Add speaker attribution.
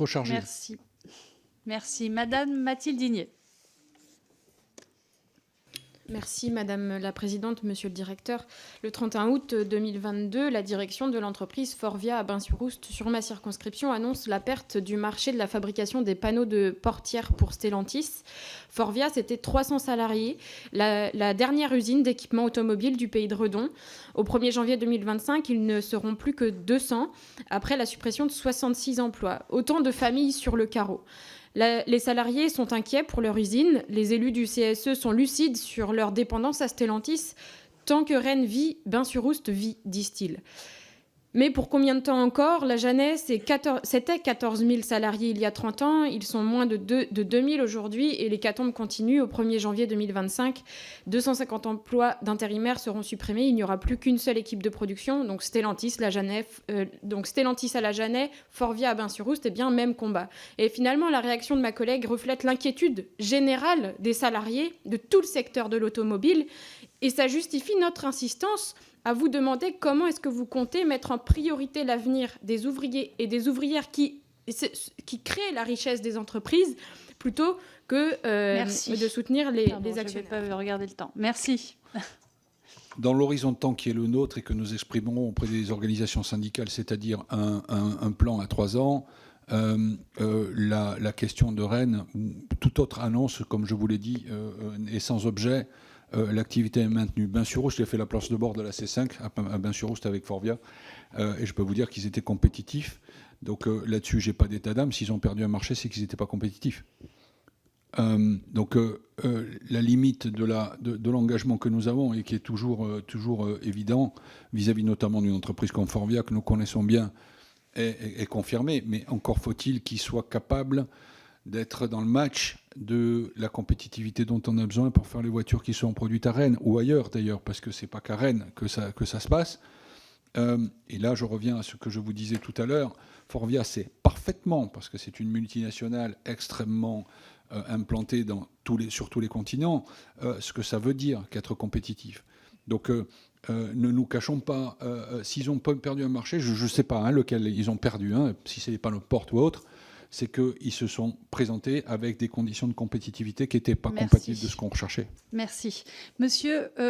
Speaker 1: recharger.
Speaker 2: Merci. Merci. Madame Mathilde Digné.
Speaker 3: Merci Madame la Présidente, Monsieur le Directeur. Le 31 août 2022, la direction de l'entreprise Forvia à Bain-sur-Oust, sur ma circonscription, annonce la perte du marché de la fabrication des panneaux de portières pour Stellantis. Forvia, c'était 300 salariés, la dernière usine d'équipement automobile du pays de Redon. Au 1er janvier 2025, ils ne seront plus que 200, après la suppression de 66 emplois. Autant de familles sur le carreau. Les salariés sont inquiets pour leur usine. Les élus du CSE sont lucides sur leur dépendance à Stellantis. Tant que Rennes vit, Bain-sur-Oust vit, disent-ils. Mais pour combien de temps encore ? La Jeannet, c'était 14 000 salariés il y a 30 ans. Ils sont moins de 2 000 aujourd'hui et l'hécatombe continue. Au 1er janvier 2025, 250 emplois d'intérimaires seront supprimés. Il n'y aura plus qu'une seule équipe de production. Donc Stellantis, Stellantis à la Jeannet, Forvia à Bain-sur-Oust, et bien même combat. Et finalement, la réaction de ma collègue reflète l'inquiétude générale des salariés de tout le secteur de l'automobile. Et ça justifie notre insistance à vous demander comment est-ce que vous comptez mettre en priorité l'avenir des ouvriers et des ouvrières qui créent la richesse des entreprises plutôt que de soutenir les actionnaires.
Speaker 2: Je ne vais pas regarder le temps. Merci.
Speaker 1: Dans l'horizon de temps qui est le nôtre et que nous exprimerons auprès des organisations syndicales, c'est-à-dire un plan à 3 ans, la question de Rennes, ou toute autre annonce, comme je vous l'ai dit, est sans objet. L'activité est maintenue. Bain-sur-Oust, j'ai fait la place de bord de la C5 à Bain-sur-Oust avec Forvia, et je peux vous dire qu'ils étaient compétitifs. Donc là-dessus, j'ai pas d'état d'âme. S'ils ont perdu un marché, c'est qu'ils n'étaient pas compétitifs. Donc la limite de l'engagement que nous avons et qui est toujours évident vis-à-vis notamment d'une entreprise comme Forvia que nous connaissons bien est confirmée. Mais encore faut-il qu'ils soient capables d'être dans le match de la compétitivité dont on a besoin pour faire les voitures qui sont produites à Rennes ou ailleurs d'ailleurs, parce que c'est pas qu'à Rennes que ça se passe. Et là, je reviens à ce que je vous disais tout à l'heure. Forvia sait parfaitement, parce que c'est une multinationale extrêmement implantée sur tous les continents, ce que ça veut dire qu'être compétitif. Donc, ne nous cachons pas. S'ils ont perdu un marché, je ne sais pas lequel ils ont perdu, si ce n'est pas notre porte ou autre, c'est qu'ils se sont présentés avec des conditions de compétitivité qui n'étaient pas compatibles de ce qu'on recherchait.
Speaker 2: Merci. Monsieur